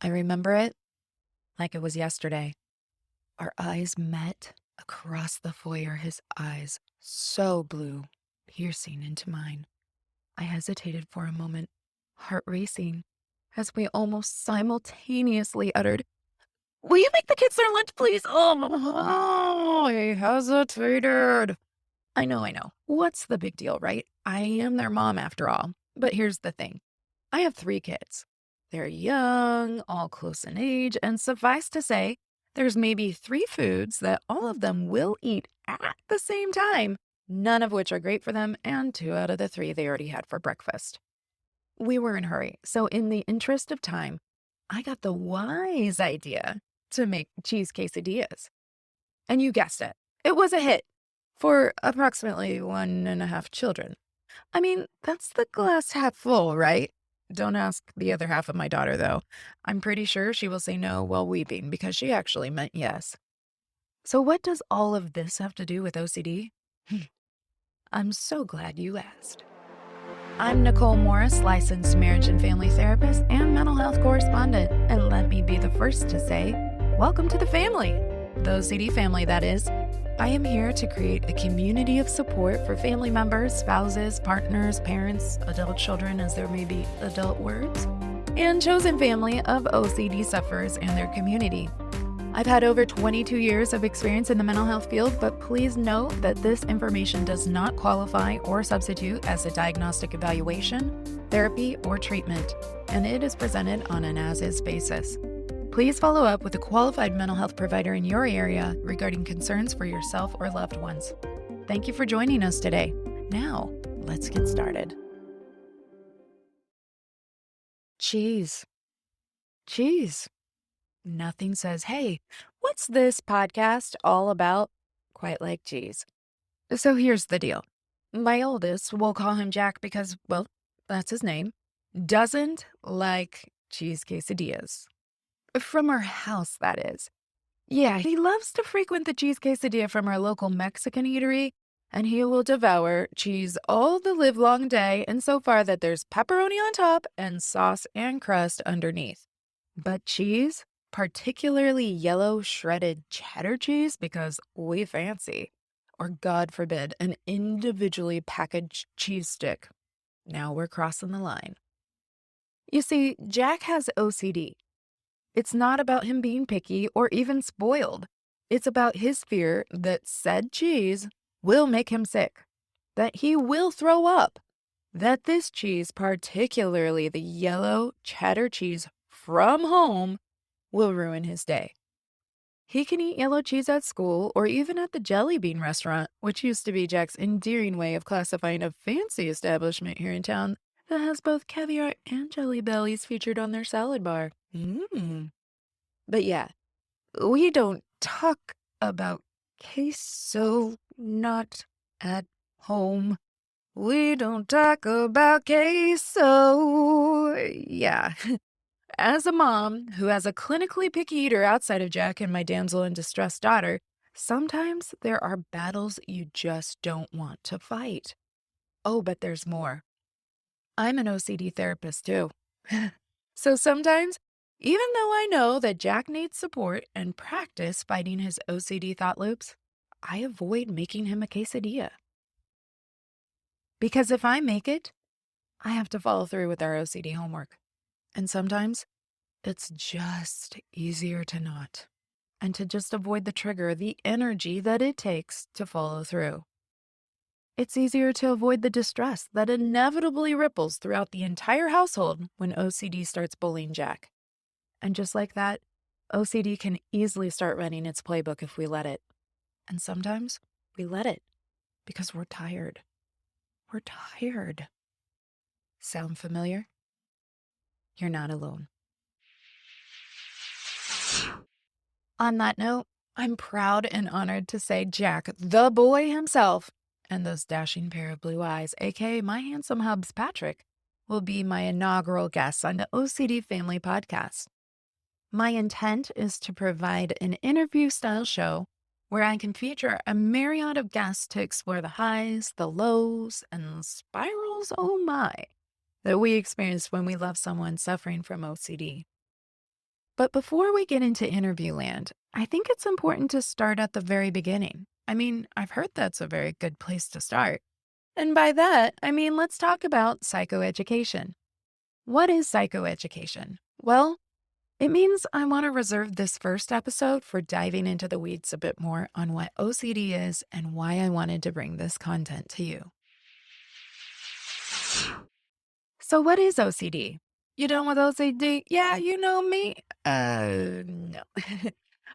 I remember it like it was yesterday. Our eyes met across the foyer, his eyes so blue, piercing into mine. I hesitated for a moment, heart racing, as we almost simultaneously uttered, "Will you make the kids their lunch, please?" Oh, I hesitated. I know. What's the big deal, right? I am their mom after all. But here's the thing. I have 3 kids. They're young, all close in age, and suffice to say, there's maybe 3 foods that all of them will eat at the same time, none of which are great for them, and 2 out of the 3 they already had for breakfast. We were in a hurry, so in the interest of time, I got the wise idea to make cheese quesadillas. And you guessed it, it was a hit for approximately 1.5 children. I mean, that's the glass half full, right? Don't ask the other half of my daughter, though. I'm pretty sure she will say no while weeping because she actually meant yes. So, what does all of this have to do with OCD? I'm so glad you asked. I'm Nicole Morris, licensed marriage and family therapist and mental health correspondent. And let me be the first to say, welcome to the family. The OCD family, that is. I am here to create a community of support for family members, spouses, partners, parents, adult children, as there may be adult words, and chosen family of OCD sufferers and their community. I've had over 22 years of experience in the mental health field, but please note that this information does not qualify or substitute as a diagnostic evaluation, therapy, or treatment, and it is presented on an as-is basis. Please follow up with a qualified mental health provider in your area regarding concerns for yourself or loved ones. Thank you for joining us today. Now, let's get started. Cheese. Cheese. Nothing says, hey, what's this podcast all about? Quite like cheese. So here's the deal. My oldest, we'll call him Jack because, well, that's his name, doesn't like cheese quesadillas. From our house, that is. Yeah, he loves to frequent the cheese quesadilla from our local Mexican eatery, and he will devour cheese all the livelong day, and so far that there's pepperoni on top and sauce and crust underneath. But cheese, particularly yellow shredded cheddar cheese, because we fancy, or God forbid, an individually packaged cheese stick. Now we're crossing the line. You see, Jack has OCD. It's not about him being picky or even spoiled. It's about his fear that said cheese will make him sick, that he will throw up, that this cheese, particularly the yellow cheddar cheese from home, will ruin his day. He can eat yellow cheese at school or even at the Jelly Bean restaurant, which used to be Jack's endearing way of classifying a fancy establishment here in town that has both caviar and jelly bellies featured on their salad bar. But yeah, we don't talk about queso, not at home. We don't talk about queso. Yeah. As a mom who has a clinically picky eater outside of Jack and my damsel in distress daughter, sometimes there are battles you just don't want to fight. Oh, but there's more. I'm an OCD therapist too. So sometimes, even though I know that Jack needs support and practice fighting his OCD thought loops, I avoid making him a quesadilla. Because if I make it, I have to follow through with our OCD homework. And sometimes it's just easier to not, and to just avoid the trigger, the energy that it takes to follow through. It's easier to avoid the distress that inevitably ripples throughout the entire household when OCD starts bullying Jack. And just like that, OCD can easily start running its playbook if we let it. And sometimes we let it because we're tired. We're tired. Sound familiar? You're not alone. On that note, I'm proud and honored to say Jack, the boy himself, and those dashing pair of blue eyes, aka my handsome hubs Patrick, will be my inaugural guest on the OCD Family Podcast. My intent is to provide an interview-style show where I can feature a myriad of guests to explore the highs, the lows, and spirals, oh my, that we experience when we love someone suffering from OCD. But before we get into interview land, I think it's important to start at the very beginning. I mean, I've heard that's a very good place to start. And by that, I mean, let's talk about psychoeducation. What is psychoeducation? Well, it means I want to reserve this first episode for diving into the weeds a bit more on what OCD is and why I wanted to bring this content to you. So, what is OCD? You done with OCD? Yeah, you know me. No.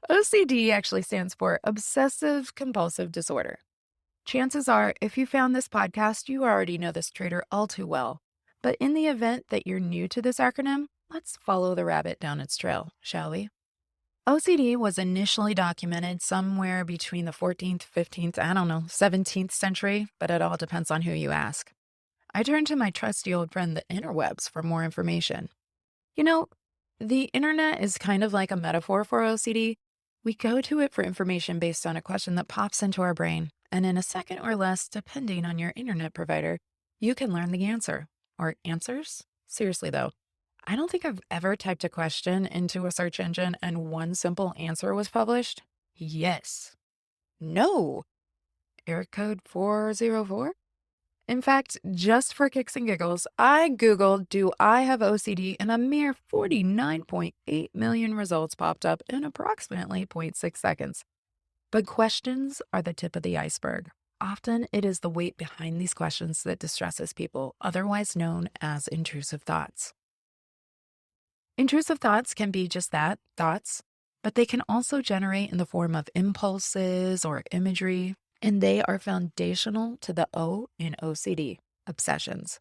OCD actually stands for Obsessive Compulsive Disorder. Chances are, if you found this podcast, you already know this traitor all too well. But in the event that you're new to this acronym, let's follow the rabbit down its trail, shall we? OCD was initially documented somewhere between the 14th, 15th, I don't know, 17th century, but it all depends on who you ask. I turned to my trusty old friend, the interwebs, for more information. You know, the internet is kind of like a metaphor for OCD. We go to it for information based on a question that pops into our brain, and in a second or less, depending on your internet provider, you can learn the answer. Or answers? Seriously, though, I don't think I've ever typed a question into a search engine and one simple answer was published. Yes. No. Error code 404? In fact, just for kicks and giggles, I Googled, do I have OCD? And a mere 49.8 million results popped up in approximately zero point 0.6 seconds. But questions are the tip of the iceberg. Often it is the weight behind these questions that distresses people, otherwise known as intrusive thoughts. Intrusive thoughts can be just that, thoughts, but they can also generate in the form of impulses or imagery, and they are foundational to the O in OCD, obsessions.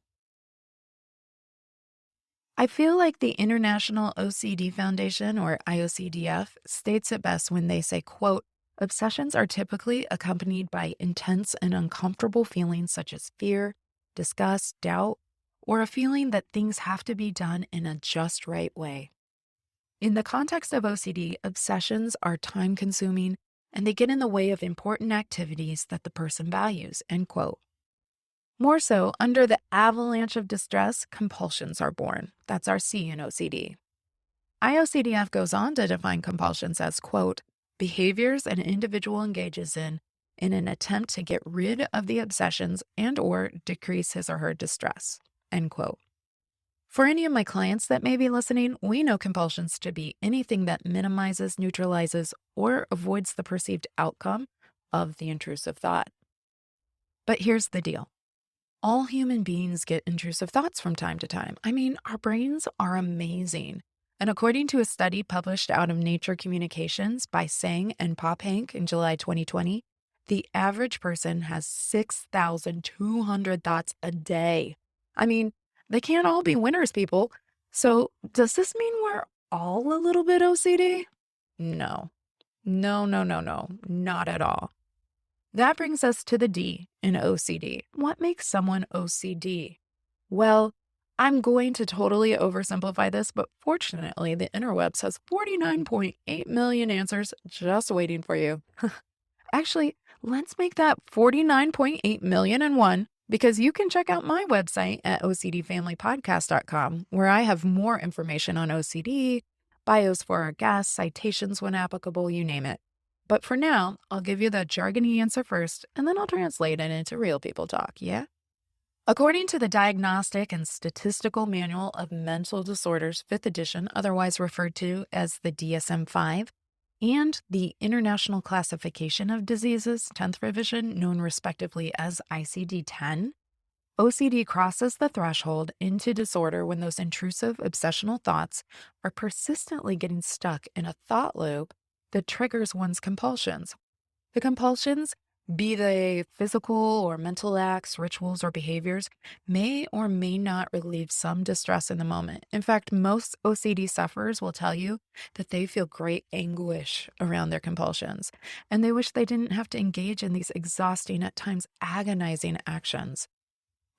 I feel like the International OCD Foundation, or IOCDF, states it best when they say, quote, obsessions are typically accompanied by intense and uncomfortable feelings such as fear, disgust, doubt, or a feeling that things have to be done in a just right way. In the context of OCD, obsessions are time consuming and they get in the way of important activities that the person values, end quote. More so, under the avalanche of distress, compulsions are born. That's our C in OCD. IOCDF goes on to define compulsions as, quote, behaviors an individual engages in an attempt to get rid of the obsessions and or decrease his or her distress, end quote. For any of my clients that may be listening, we know compulsions to be anything that minimizes, neutralizes, or avoids the perceived outcome of the intrusive thought. But here's the deal. All human beings get intrusive thoughts from time to time. I mean, our brains are amazing. And according to a study published out of Nature Communications by Sang and Pop Hank in July 2020, the average person has 6,200 thoughts a day. I mean, they can't all be winners, people. So does this mean we're all a little bit OCD? No. No, no, no, no, not at all. That brings us to the D in OCD. What makes someone OCD? Well, I'm going to totally oversimplify this, but fortunately, the interwebs has 49.8 million answers just waiting for you. Actually, let's make that 49.8 million and one, because you can check out my website at OCDFamilyPodcast.com, where I have more information on OCD, bios for our guests, citations when applicable, you name it. But for now, I'll give you the jargony answer first, and then I'll translate it into real people talk, yeah? According to the Diagnostic and Statistical Manual of Mental Disorders, 5th edition, otherwise referred to as the DSM-5, and the International Classification of Diseases, 10th revision, known respectively as ICD-10, OCD crosses the threshold into disorder when those intrusive obsessional thoughts are persistently getting stuck in a thought loop that triggers one's compulsions. The compulsions, be they physical or mental acts, rituals, or behaviors, may or may not relieve some distress in the moment. In fact, most OCD sufferers will tell you that they feel great anguish around their compulsions, and they wish they didn't have to engage in these exhausting, at times agonizing actions.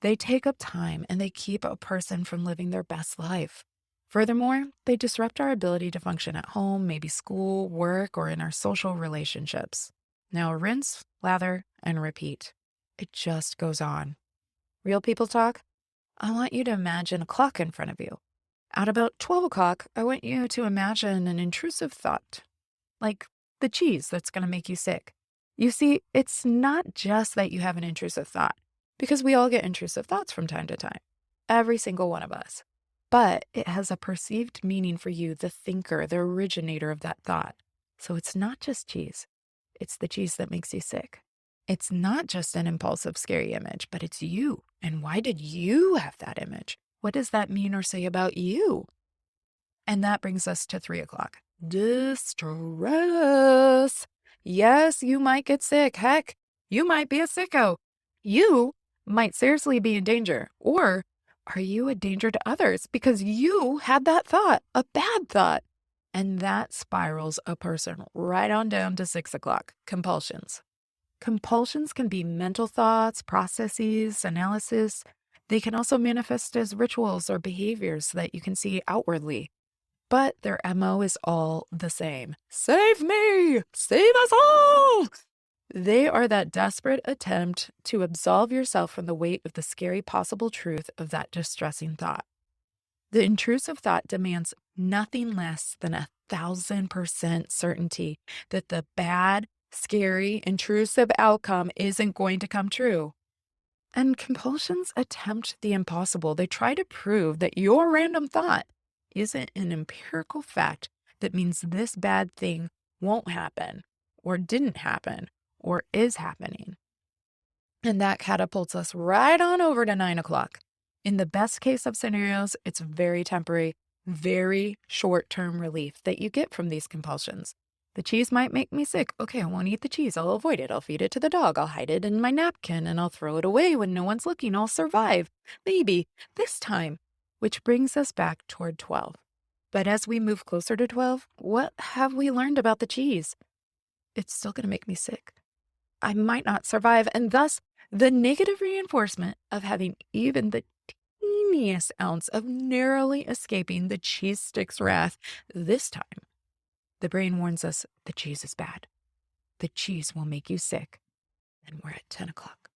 They take up time and they keep a person from living their best life. Furthermore, they disrupt our ability to function at home, maybe school, work, or in our social relationships. Now rinse, lather, and repeat. It just goes on. Real people talk? I want you to imagine a clock in front of you. At about 12 o'clock, I want you to imagine an intrusive thought, like the cheese that's going to make you sick. You see, it's not just that you have an intrusive thought, because we all get intrusive thoughts from time to time, every single one of us. But it has a perceived meaning for you, the thinker, the originator of that thought. So it's not just cheese, it's the cheese that makes you sick. It's not just an impulsive, scary image, but it's you. And why did you have that image? What does that mean or say about you? And that brings us to 3 o'clock. Distress. Yes, you might get sick. Heck, you might be a sicko. You might seriously be in danger. Or are you a danger to others because you had that thought, a bad thought? And that spirals a person right on down to 6 o'clock. Compulsions. Compulsions can be mental thoughts, processes, analysis. They can also manifest as rituals or behaviors that you can see outwardly. But their MO is all the same. Save me! Save us all! They are that desperate attempt to absolve yourself from the weight of the scary possible truth of that distressing thought. The intrusive thought demands nothing less than 1,000% certainty that the bad, scary, intrusive outcome isn't going to come true. And compulsions attempt the impossible. They try to prove that your random thought isn't an empirical fact that means this bad thing won't happen, or didn't happen, or is happening. And that catapults us right on over to 9 o'clock. In the best case of scenarios, it's very temporary, very short-term relief that you get from these compulsions. The cheese might make me sick. Okay, I won't eat the cheese. I'll avoid it. I'll feed it to the dog. I'll hide it in my napkin and I'll throw it away when no one's looking. I'll survive. Maybe this time. Which brings us back toward 12. But as we move closer to 12, what have we learned about the cheese? It's still going to make me sick. I might not survive, and thus the negative reinforcement of having even the teeniest ounce of narrowly escaping the cheese stick's wrath. This time, the brain warns us the cheese is bad. The cheese will make you sick. And we're at 10 o'clock,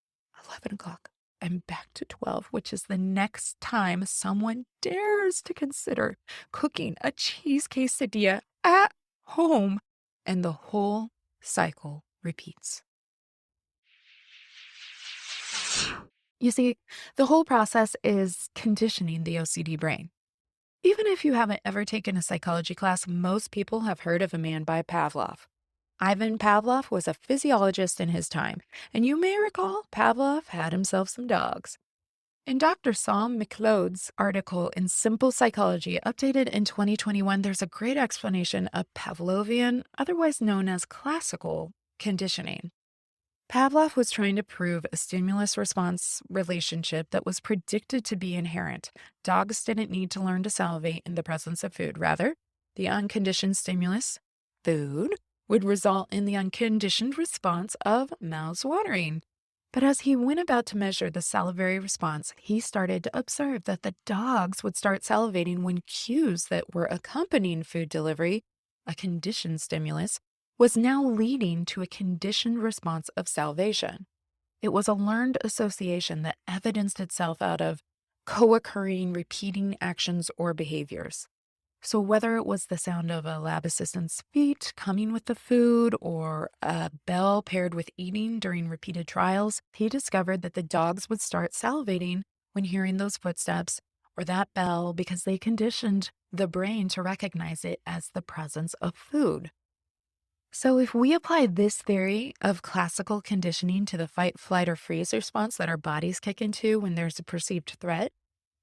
11 o'clock. I'm back to 12, which is the next time someone dares to consider cooking a cheese quesadilla at home, and the whole cycle repeats. You see, the whole process is conditioning the OCD brain. Even if you haven't ever taken a psychology class, most people have heard of a man by Pavlov. Ivan Pavlov was a physiologist in his time, and you may recall Pavlov had himself some dogs. In Dr. Sam McLeod's article in Simple Psychology, updated in 2021, there's a great explanation of Pavlovian, otherwise known as classical, conditioning. Pavlov was trying to prove a stimulus-response relationship that was predicted to be inherent. Dogs didn't need to learn to salivate in the presence of food. Rather, the unconditioned stimulus, food, would result in the unconditioned response of mouths watering. But as he went about to measure the salivary response, he started to observe that the dogs would start salivating when cues that were accompanying food delivery, a conditioned stimulus, was now leading to a conditioned response of salivation. It was a learned association that evidenced itself out of co-occurring repeating actions or behaviors. So whether it was the sound of a lab assistant's feet coming with the food or a bell paired with eating during repeated trials, he discovered that the dogs would start salivating when hearing those footsteps or that bell because they conditioned the brain to recognize it as the presence of food. So if we apply this theory of classical conditioning to the fight, flight, or freeze response that our bodies kick into when there's a perceived threat,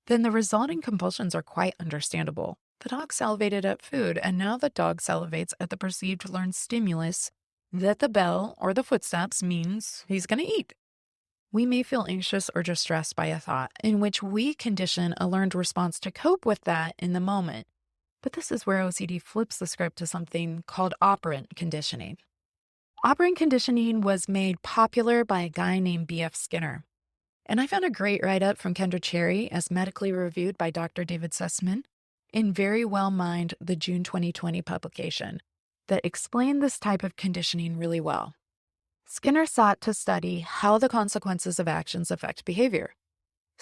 then the resulting compulsions are quite understandable. The dog salivated at food, and now the dog salivates at the perceived learned stimulus that the bell or the footsteps means he's going to eat. We may feel anxious or distressed by a thought, in which we condition a learned response to cope with that in the moment. But this is where OCD flips the script to something called operant conditioning. Operant conditioning was made popular by a guy named B.F. Skinner. And I found a great write-up from Kendra Cherry, as medically reviewed by Dr. David Sussman, in Very Well Mind, the June 2020 publication, that explained this type of conditioning really well. Skinner sought to study how the consequences of actions affect behavior.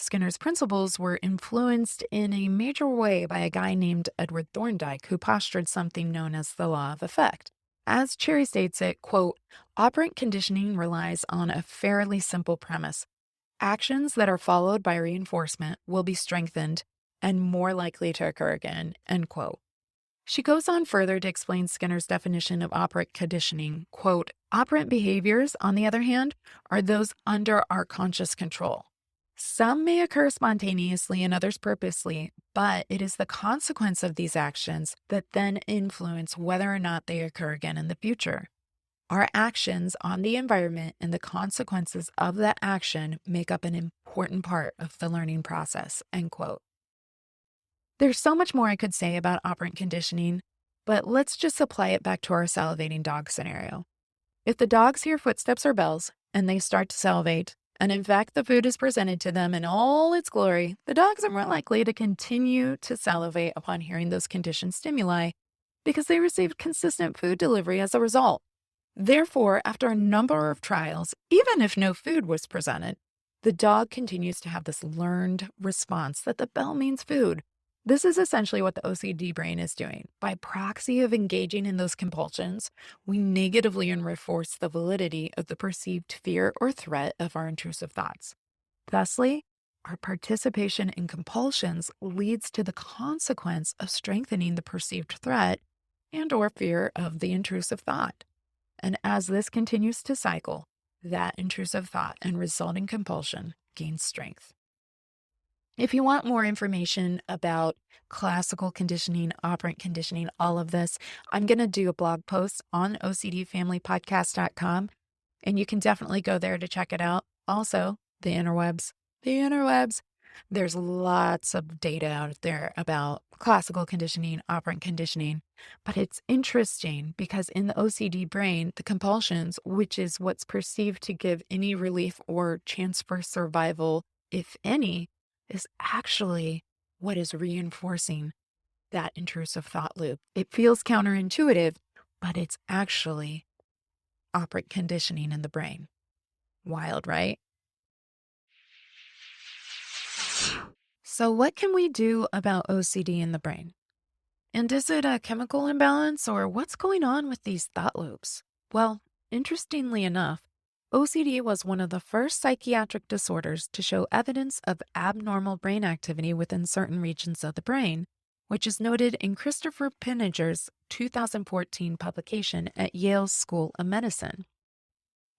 Skinner's principles were influenced in a major way by a guy named Edward Thorndike, who postulated something known as the law of effect. As Cherry states it, quote, operant conditioning relies on a fairly simple premise. Actions that are followed by reinforcement will be strengthened and more likely to occur again, end quote. She goes on further to explain Skinner's definition of operant conditioning. Quote, operant behaviors, on the other hand, are those under our conscious control. Some may occur spontaneously and others purposely, but it is the consequence of these actions that then influence whether or not they occur again in the future. Our actions on the environment and the consequences of that action make up an important part of the learning process, end quote. There's so much more I could say about operant conditioning, but let's just apply it back to our salivating dog scenario. If the dogs hear footsteps or bells and they start to salivate, and in fact the food is presented to them in all its glory, the dogs are more likely to continue to salivate upon hearing those conditioned stimuli because they received consistent food delivery as a result. Therefore, after a number of trials, even if no food was presented, the dog continues to have this learned response that the bell means food. This is essentially what the OCD brain is doing. By proxy of engaging in those compulsions, we negatively reinforce the validity of the perceived fear or threat of our intrusive thoughts. Thusly, our participation in compulsions leads to the consequence of strengthening the perceived threat and or fear of the intrusive thought. And as this continues to cycle, that intrusive thought and resulting compulsion gains strength. If you want more information about classical conditioning, operant conditioning, all of this, I'm going to do a blog post on OCDFamilyPodcast.com, and you can definitely go there to check it out. Also, the interwebs. There's lots of data out there about classical conditioning, operant conditioning, but it's interesting because in the OCD brain, the compulsions, which is what's perceived to give any relief or chance for survival, if any, is actually what is reinforcing that intrusive thought loop. It feels counterintuitive, but it's actually operant conditioning in the brain. Wild, right? So what can we do about OCD in the brain? And is it a chemical imbalance or what's going on with these thought loops? Well, interestingly enough, OCD was one of the first psychiatric disorders to show evidence of abnormal brain activity within certain regions of the brain, which is noted in Christopher Pinniger's 2014 publication at Yale's School of Medicine.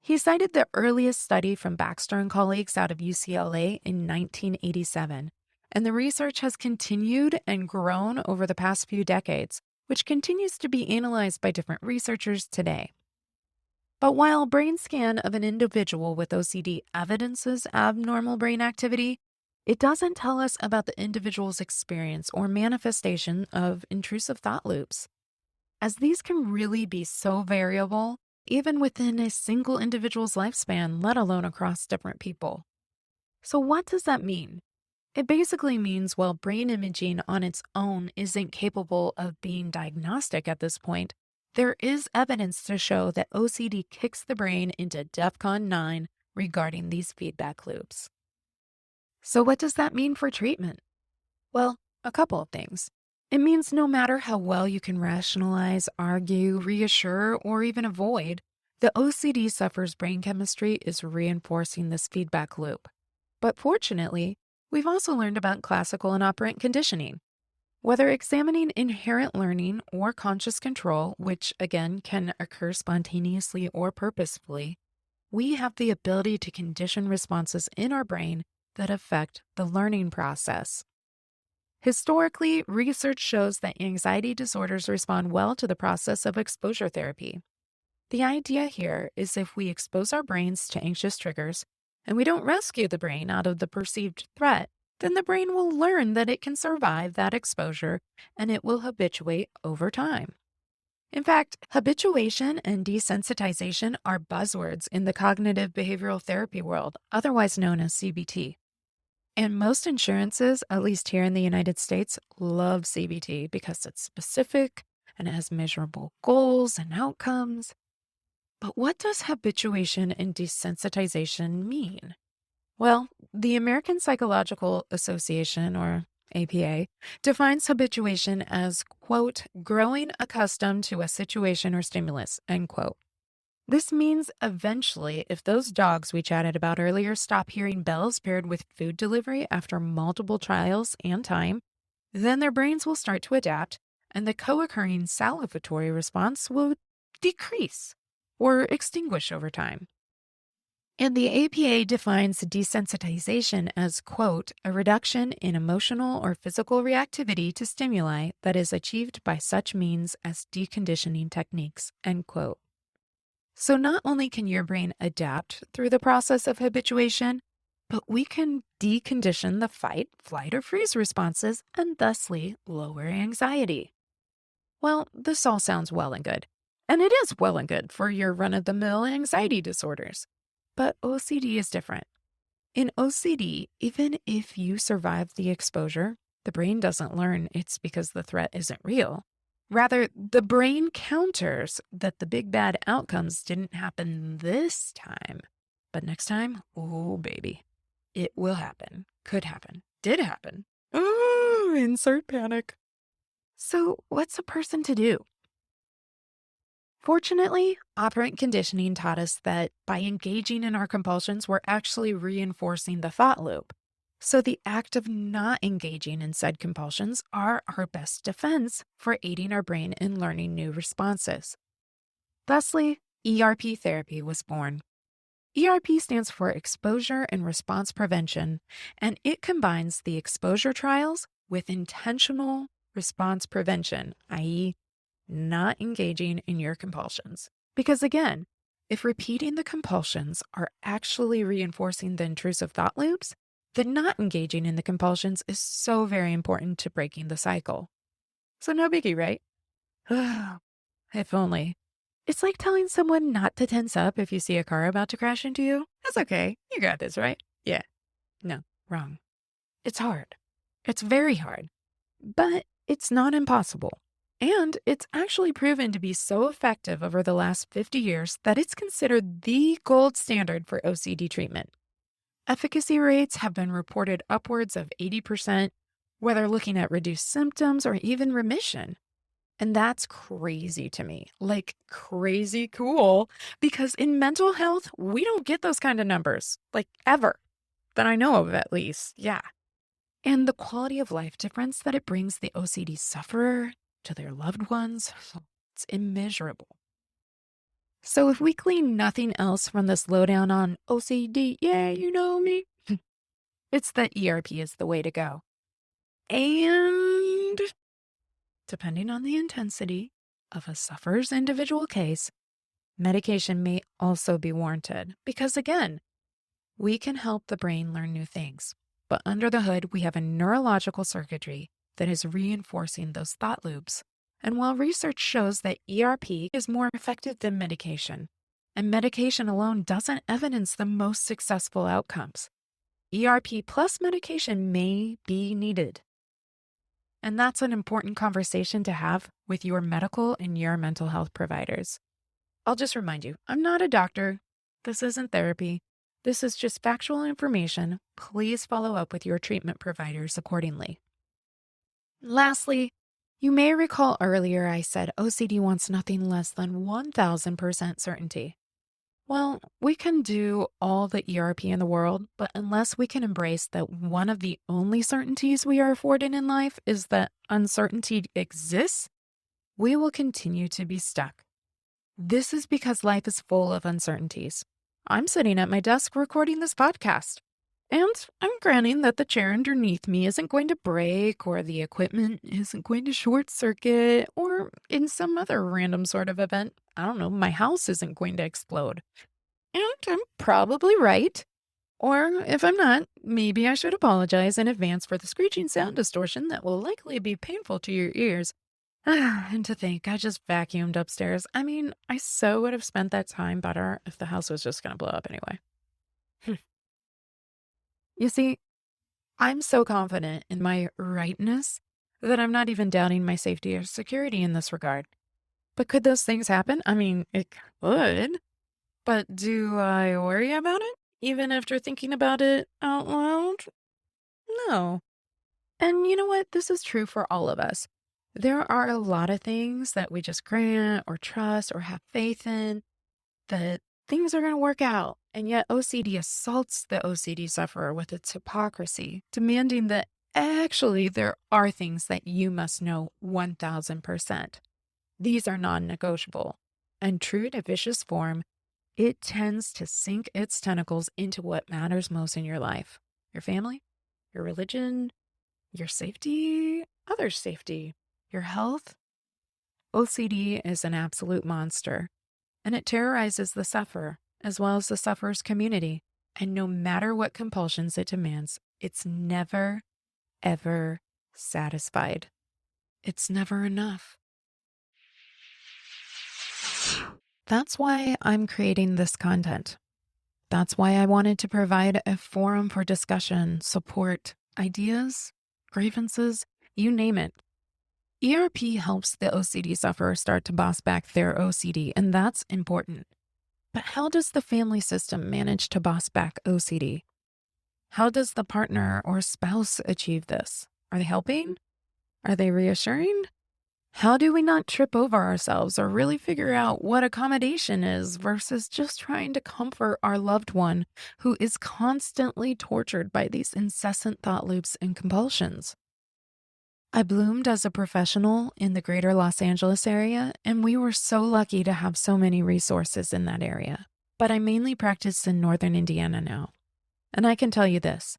He cited the earliest study from Baxter and colleagues out of UCLA in 1987, and the research has continued and grown over the past few decades, which continues to be analyzed by different researchers today. But while a brain scan of an individual with OCD evidences abnormal brain activity, it doesn't tell us about the individual's experience or manifestation of intrusive thought loops, as these can really be so variable, even within a single individual's lifespan, let alone across different people. So what does that mean? It basically means while brain imaging on its own isn't capable of being diagnostic at this point, there is evidence to show that OCD kicks the brain into DEFCON 9 regarding these feedback loops. So what does that mean for treatment? Well, a couple of things. It means no matter how well you can rationalize, argue, reassure, or even avoid, the OCD sufferer's brain chemistry is reinforcing this feedback loop. But fortunately, we've also learned about classical and operant conditioning. Whether examining inherent learning or conscious control, which again can occur spontaneously or purposefully, we have the ability to condition responses in our brain that affect the learning process. Historically, research shows that anxiety disorders respond well to the process of exposure therapy. The idea here is if we expose our brains to anxious triggers and we don't rescue the brain out of the perceived threat, then the brain will learn that it can survive that exposure and it will habituate over time. In fact, habituation and desensitization are buzzwords in the cognitive behavioral therapy world, otherwise known as CBT. And most insurances, at least here in the United States, love CBT because it's specific and it has measurable goals and outcomes. But what does habituation and desensitization mean? Well, the American Psychological Association, or APA, defines habituation as, quote, growing accustomed to a situation or stimulus, end quote. This means eventually, if those dogs we chatted about earlier stop hearing bells paired with food delivery after multiple trials and time, then their brains will start to adapt and the co occurring salivatory response will decrease or extinguish over time. And the APA defines desensitization as, quote, a reduction in emotional or physical reactivity to stimuli that is achieved by such means as deconditioning techniques, end quote. So not only can your brain adapt through the process of habituation, but we can decondition the fight, flight, or freeze responses and thusly lower anxiety. Well, this all sounds well and good. And it is well and good for your run of the mill anxiety disorders. But OCD is different. In OCD, even if you survive the exposure, the brain doesn't learn it's because the threat isn't real. Rather, the brain counters that the big bad outcomes didn't happen this time. But next time, oh baby, it will happen, could happen, did happen. Oh, insert panic. So, what's a person to do? Fortunately, operant conditioning taught us that by engaging in our compulsions, we're actually reinforcing the thought loop. So the act of not engaging in said compulsions are our best defense for aiding our brain in learning new responses. Thusly, ERP therapy was born. ERP stands for Exposure and Response Prevention, and it combines the exposure trials with intentional response prevention, i.e., not engaging in your compulsions. Because again, if repeating the compulsions are actually reinforcing the intrusive thought loops, then not engaging in the compulsions is so very important to breaking the cycle. So no biggie, right? If only. It's like telling someone not to tense up if you see a car about to crash into you. That's okay. You got this, right? Yeah. No, wrong. It's hard. It's very hard. But it's not impossible. And it's actually proven to be so effective over the last 50 years that it's considered the gold standard for OCD treatment. Efficacy rates have been reported upwards of 80%, whether looking at reduced symptoms or even remission. And that's crazy to me, like crazy cool, because in mental health, we don't get those kind of numbers, like ever, that I know of at least. Yeah. And the quality of life difference that it brings the OCD sufferer to their loved ones, it's immeasurable. So if we glean nothing else from this lowdown on OCD, yeah, you know me, it's that ERP is the way to go. And depending on the intensity of a sufferer's individual case, medication may also be warranted because, again, we can help the brain learn new things. But under the hood, we have a neurological circuitry that is reinforcing those thought loops. And while research shows that ERP is more effective than medication, and medication alone doesn't evidence the most successful outcomes, ERP plus medication may be needed. And that's an important conversation to have with your medical and your mental health providers. I'll just remind you, I'm not a doctor. This isn't therapy. This is just factual information. Please follow up with your treatment providers accordingly. Lastly, you may recall earlier I said OCD wants nothing less than 1000% certainty. Well, we can do all the ERP in the world, but unless we can embrace that one of the only certainties we are afforded in life is that uncertainty exists, we will continue to be stuck. This is because life is full of uncertainties. I'm sitting at my desk recording this podcast, and I'm granting that the chair underneath me isn't going to break, or the equipment isn't going to short circuit, or in some other random sort of event, I don't know, my house isn't going to explode. And I'm probably right. Or if I'm not, maybe I should apologize in advance for the screeching sound distortion that will likely be painful to your ears. And to think I just vacuumed upstairs. I mean, I so would have spent that time better if the house was just going to blow up anyway. You see, I'm so confident in my rightness that I'm not even doubting my safety or security in this regard. But could those things happen? I mean, it could. But do I worry about it? even after thinking about it out loud? No. And you know what? This is true for all of us. There are a lot of things that we just grant or trust or have faith in that things are going to work out. And yet OCD assaults the OCD sufferer with its hypocrisy, demanding that actually there are things that you must know 1000%. These are non-negotiable. And true to vicious form, it tends to sink its tentacles into what matters most in your life: your family, your religion, your safety, others' safety, your health. OCD is an absolute monster, and it terrorizes the sufferer as well as the sufferer's community. And no matter what compulsions it demands, it's never, ever satisfied. It's never enough. That's why I'm creating this content. That's why I wanted to provide a forum for discussion, support, ideas, grievances, you name it. ERP helps the OCD sufferer start to boss back their OCD, and that's important. But how does the family system manage to boss back OCD? How does the partner or spouse achieve this? Are they helping? Are they reassuring? How do we not trip over ourselves or really figure out what accommodation is versus just trying to comfort our loved one who is constantly tortured by these incessant thought loops and compulsions? I bloomed as a professional in the greater Los Angeles area, and we were so lucky to have so many resources in that area. But I mainly practice in northern Indiana now. And I can tell you this: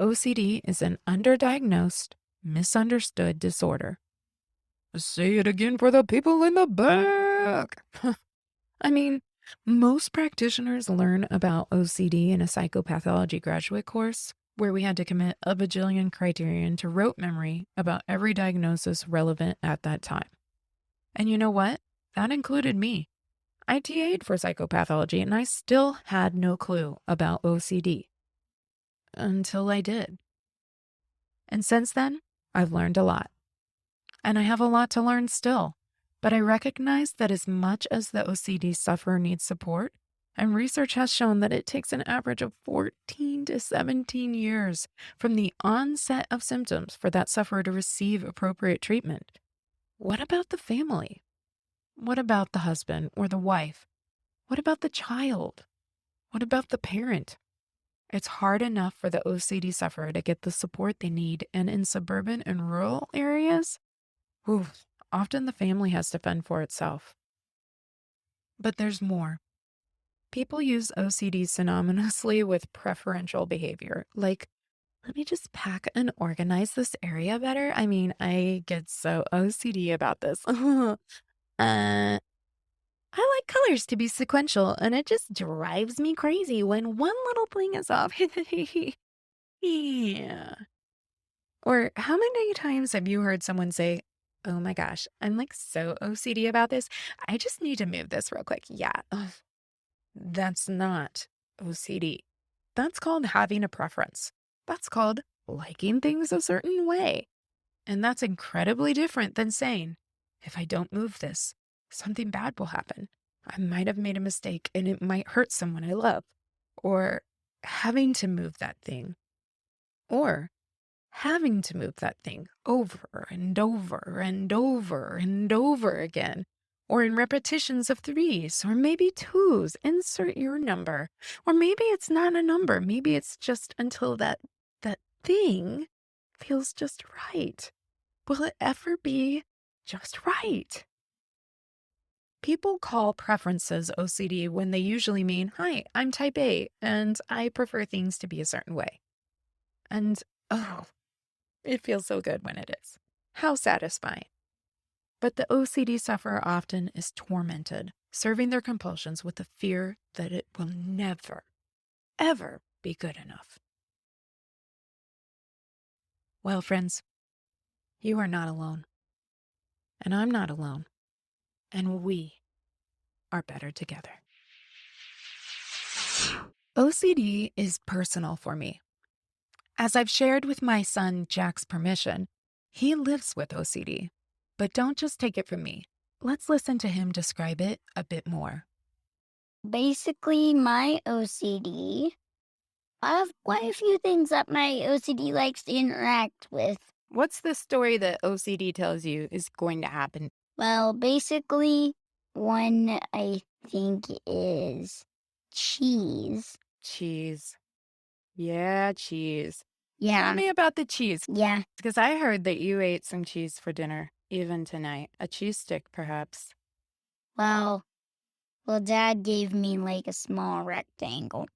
OCD is an underdiagnosed, misunderstood disorder. Say it again for the people in the back. I mean, most practitioners learn about OCD in a psychopathology graduate course where we had to commit a bajillion criterion to rote memory about every diagnosis relevant at that time. And you know what? That included me. I TA'd for psychopathology and I still had no clue about OCD until I did. And since then, I've learned a lot. And I have a lot to learn still, but I recognize that as much as the OCD sufferer needs support, and research has shown that it takes an average of 14 to 17 years from the onset of symptoms for that sufferer to receive appropriate treatment. What about the family? What about the husband or the wife? What about the child? What about the parent? It's hard enough for the OCD sufferer to get the support they need, and in suburban and rural areas, often the family has to fend for itself. But there's more. People use OCD synonymously with preferential behavior. Like, let me just pack and organize this area better. I mean, I get so OCD about this. I like colors to be sequential, and it just drives me crazy when one little thing is off. Yeah. Or how many times have you heard someone say, "Oh my gosh, I'm like so OCD about this. I just need to move this real quick." Yeah, ugh, that's not OCD. That's called having a preference. That's called liking things a certain way. And that's incredibly different than saying, if I don't move this, something bad will happen. I might have made a mistake and it might hurt someone I love. Or having to move that thing. Or having to move that thing over and over and over and over again, or in repetitions of threes, or maybe twos, insert your number. Or maybe it's not a number. Maybe it's just until that thing feels just right. Will it ever be just right? People call preferences OCD when they usually mean, "Hi, I'm type A, and I prefer things to be a certain way." And, oh, it feels so good when it is. How satisfying. But the OCD sufferer often is tormented, serving their compulsions with the fear that it will never, ever be good enough. Well, friends, you are not alone. And I'm not alone. And we are better together. OCD is personal for me. As I've shared with my son Jack's permission, he lives with OCD. But don't just take it from me. Let's listen to him describe it a bit more. Basically, my OCD I have quite a few things that my OCD likes to interact with. What's the story that OCD tells you is going to happen? Well, basically, one I think is cheese. Cheese. Yeah, cheese. Tell Yeah, me about the cheese, yeah. because I heard that you ate some cheese for dinner, even tonight. A cheese stick, perhaps. Well, well, Dad gave me like a small rectangle.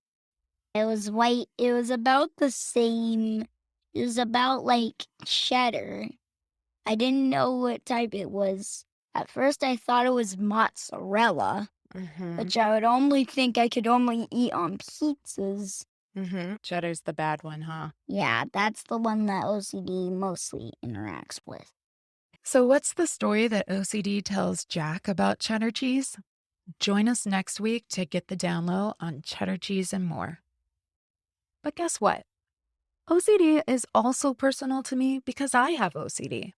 It was white. It was about the same. It was about like cheddar. I didn't know what type it was. At first, I thought it was mozzarella, Mm-hmm. which I would only think I could only eat on pizzas. Mm-hmm. Cheddar's the bad one, huh? Yeah, that's the one that OCD mostly interacts with. So, what's the story that OCD tells Jack about cheddar cheese? Join us next week to get the down low on cheddar cheese and more. But guess what? OCD is also personal to me because I have OCD.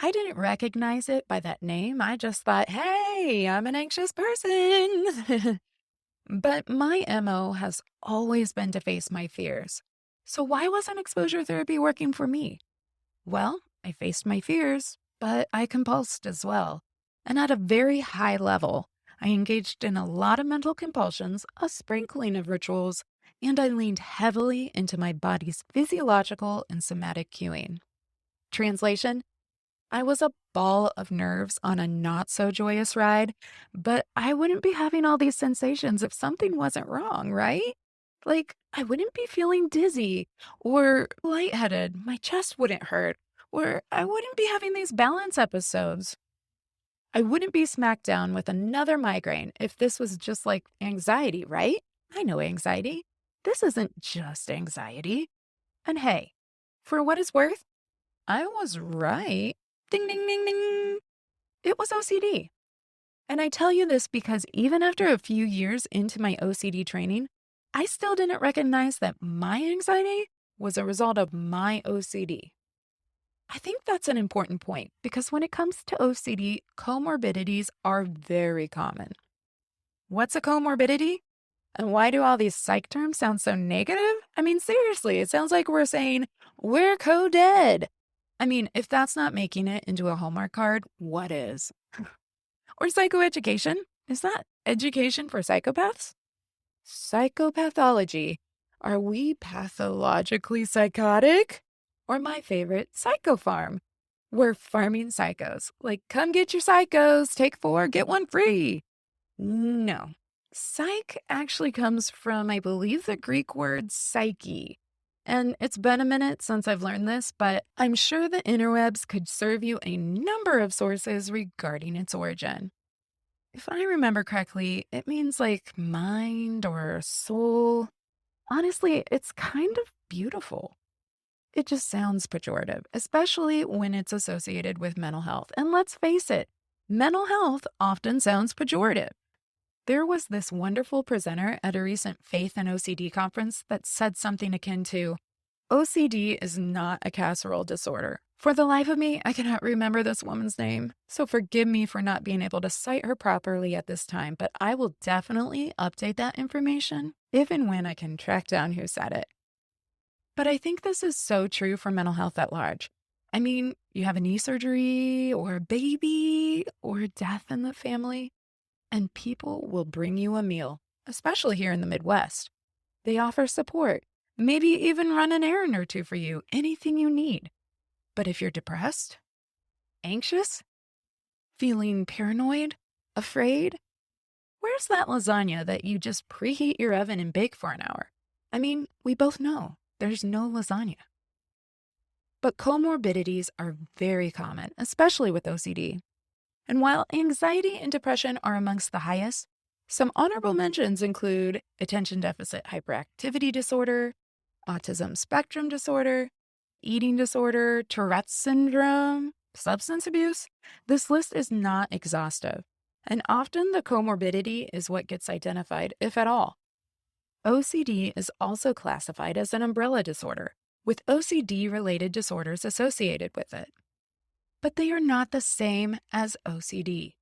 I didn't recognize it by that name. I just thought, hey, I'm an anxious person. But my MO has always been to face my fears. So, why wasn't exposure therapy working for me? Well, I faced my fears, but I compulsed as well. And at a very high level, I engaged in a lot of mental compulsions, a sprinkling of rituals, and I leaned heavily into my body's physiological and somatic cueing. Translation: I was a ball of nerves on a not so joyous ride, but I wouldn't be having all these sensations if something wasn't wrong, right? Like, I wouldn't be feeling dizzy or lightheaded, my chest wouldn't hurt, or I wouldn't be having these balance episodes. I wouldn't be smacked down with another migraine if this was just like anxiety, right? I know anxiety. This isn't just anxiety. And hey, for what it's worth, I was right. Ding, ding, ding, ding. It was OCD. And I tell you this because even after a few years into my OCD training, I still didn't recognize that my anxiety was a result of my OCD. I think that's an important point because when it comes to OCD, comorbidities are very common. What's a comorbidity? And why do all these psych terms sound so negative? I mean, seriously, it sounds like we're saying we're co-dead. I mean, if that's not making it into a Hallmark card, what is? Or psychoeducation? Is that education for psychopaths? Psychopathology. Are we pathologically psychotic? Or my favorite, psychofarm. We're farming psychos. Like, come get your psychos, take 4, get 1 free. No. Psych actually comes from, I believe, the Greek word psyche. And it's been a minute since I've learned this, but I'm sure the interwebs could serve you a number of sources regarding its origin. If I remember correctly, it means like mind or soul. Honestly, it's kind of beautiful. It just sounds pejorative, especially when it's associated with mental health. And let's face it, mental health often sounds pejorative. There was this wonderful presenter at a recent Faith and OCD conference that said something akin to, OCD is not a casserole disorder. For the life of me, I cannot remember this woman's name, so forgive me for not being able to cite her properly at this time, but I will definitely update that information if and when I can track down who said it. But I think this is so true for mental health at large. I mean, you have a knee surgery, or a baby, or death in the family, and people will bring you a meal, especially here in the Midwest. They offer support, maybe even run an errand or two for you, anything you need. But if you're depressed, anxious, feeling paranoid, afraid, where's that lasagna that you just preheat your oven and bake for an hour? I mean, we both know there's no lasagna. But comorbidities are very common, especially with OCD. And while anxiety and depression are amongst the highest, some honorable mentions include attention deficit hyperactivity disorder, autism spectrum disorder, eating disorder, Tourette's syndrome, substance abuse. This list is not exhaustive, and often the comorbidity is what gets identified, if at all. OCD is also classified as an umbrella disorder, with OCD related disorders associated with it. But they are not the same as OCD,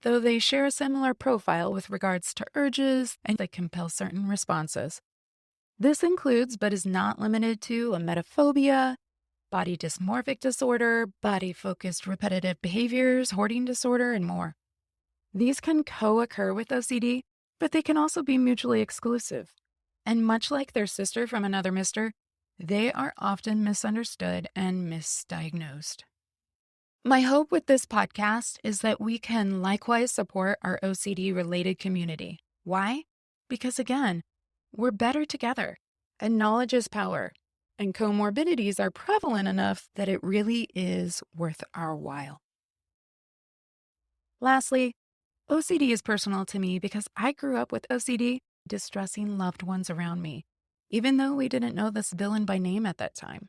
though they share a similar profile with regards to urges and they compel certain responses. This includes, but is not limited to, emetophobia, body dysmorphic disorder, body-focused repetitive behaviors, hoarding disorder, and more. These can co-occur with OCD, but they can also be mutually exclusive. And much like their sister from another mister, they are often misunderstood and misdiagnosed. My hope with this podcast is that we can likewise support our OCD-related community. Why? Because again, we're better together, and knowledge is power, and comorbidities are prevalent enough that it really is worth our while. Lastly, OCD is personal to me because I grew up with OCD, distressing loved ones around me, even though we didn't know this villain by name at that time.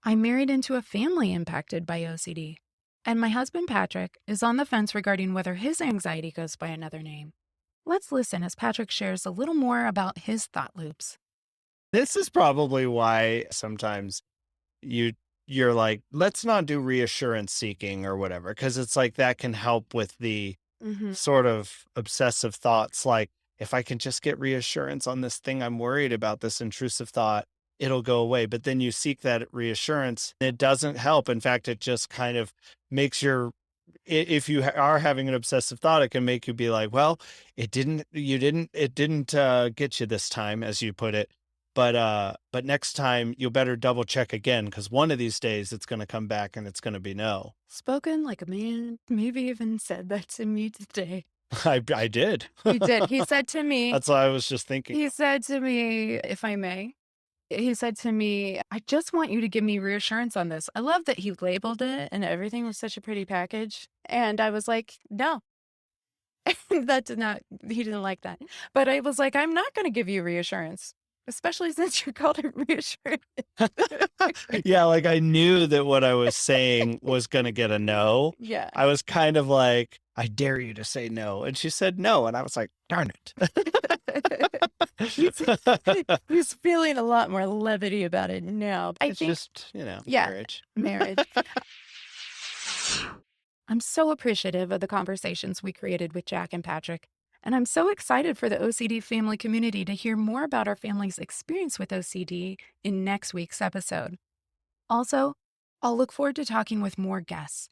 I married into a family impacted by OCD, and my husband Patrick is on the fence regarding whether his anxiety goes by another name. Let's listen as Patrick shares a little more about his thought loops. This is probably why sometimes you're like, let's not do reassurance seeking or whatever, because it's like that can help with the sort of obsessive thoughts. Like, if I can just get reassurance on this thing I'm worried about, this intrusive thought, it'll go away. But then you seek that reassurance, it doesn't help. In fact, it just kind of makes if you are having an obsessive thought, it can make you be like, well, it didn't get you this time, as you put it. But next time you better double check again, because one of these days it's going to come back and it's going to be no. Spoken like a man, maybe even said that to me today. I did. He did. He said to me, That's what I was just thinking. he said to me, if I may, he said to me, I just want you to give me reassurance on this. I love that he labeled it and everything was such a pretty package. And I was like, no. He didn't like that. But I was like, I'm not going to give you reassurance, especially since you called it reassurance. Yeah, like I knew that what I was saying was going to get a no. Yeah. I was kind of like, I dare you to say no. And she said no. And I was like, darn it. He's feeling a lot more levity about it now. It's just, marriage. Marriage. I'm so appreciative of the conversations we created with Jack and Patrick, and I'm so excited for the OCD family community to hear more about our family's experience with OCD in next week's episode. Also, I'll look forward to talking with more guests,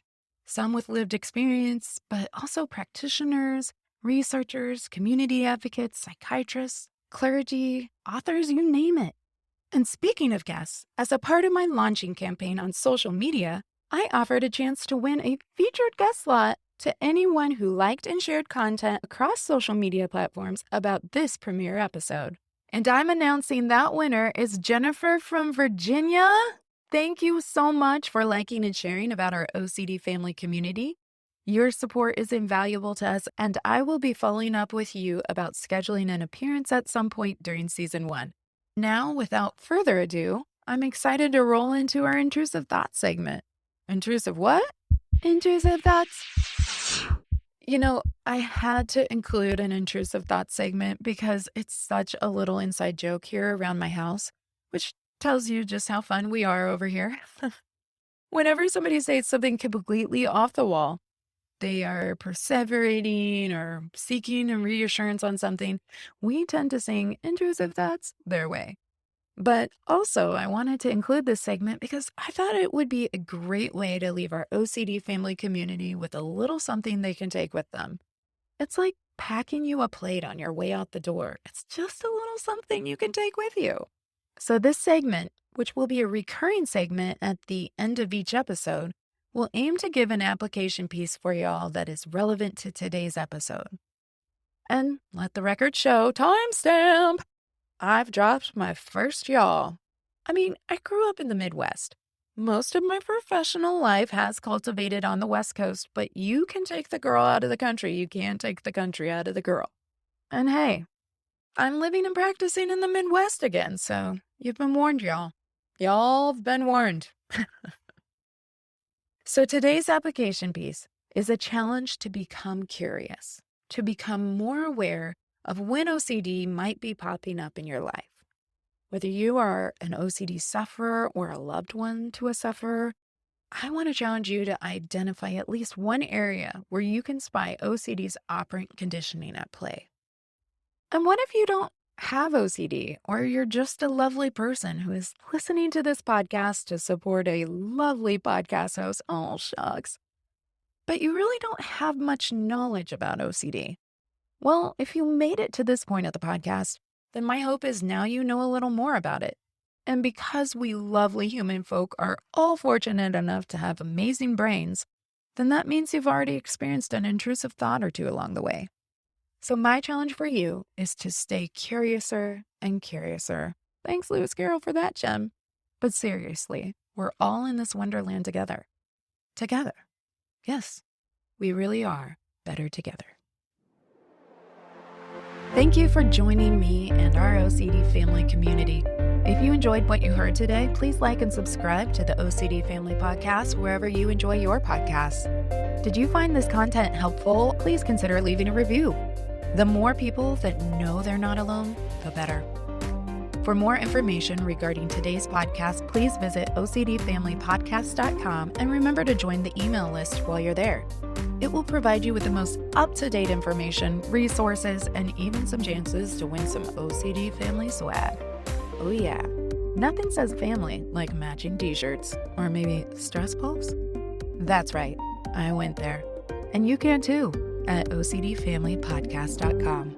some with lived experience, but also practitioners, researchers, community advocates, psychiatrists, clergy, authors, you name it. And speaking of guests, as a part of my launching campaign on social media, I offered a chance to win a featured guest slot to anyone who liked and shared content across social media platforms about this premiere episode. And I'm announcing that winner is Jennifer from Virginia. Thank you so much for liking and sharing about our OCD family community. Your support is invaluable to us, and I will be following up with you about scheduling an appearance at some point during season 1. Now, without further ado, I'm excited to roll into our intrusive thoughts segment. Intrusive what? Intrusive thoughts. I had to include an intrusive thoughts segment because it's such a little inside joke here around my house, which tells you just how fun we are over here. Whenever somebody says something completely off the wall, they are perseverating or seeking a reassurance on something, we tend to sing intrusive thoughts their way. But also, I wanted to include this segment because I thought it would be a great way to leave our OCD family community with a little something they can take with them. It's like packing you a plate on your way out the door. It's just a little something you can take with you. So this segment, which will be a recurring segment at the end of each episode, will aim to give an application piece for y'all that is relevant to today's episode. And let the record show, timestamp, I've dropped my first y'all. I grew up in the Midwest. Most of my professional life has cultivated on the West Coast, but you can take the girl out of the country. You can't take the country out of the girl. And hey, I'm living and practicing in the Midwest again, so you've been warned, y'all. Y'all have been warned. So today's application piece is a challenge to become curious, to become more aware of when OCD might be popping up in your life. Whether you are an OCD sufferer or a loved one to a sufferer, I want to challenge you to identify at least one area where you can spy OCD's operant conditioning at play. And what if you don't have OCD, or you're just a lovely person who is listening to this podcast to support a lovely podcast host, oh shucks, but you really don't have much knowledge about OCD. Well, if you made it to this point of the podcast, then my hope is now you know a little more about it. And because we lovely human folk are all fortunate enough to have amazing brains, then that means you've already experienced an intrusive thought or two along the way. So my challenge for you is to stay curiouser and curiouser. Thanks, Lewis Carroll, for that gem. But seriously, we're all in this wonderland together. Together. Yes, we really are better together. Thank you for joining me and our OCD family community. If you enjoyed what you heard today, please like and subscribe to the OCD Family Podcast wherever you enjoy your podcasts. Did you find this content helpful? Please consider leaving a review. The more people that know they're not alone, the better. For more information regarding today's podcast, please visit OCDFamilyPodcast.com and remember to join the email list while you're there. It will provide you with the most up-to-date information, resources, and even some chances to win some OCD family swag. Oh yeah, nothing says family like matching t-shirts or maybe stress balls. That's right, I went there. And you can too at OCDFamilyPodcast.com.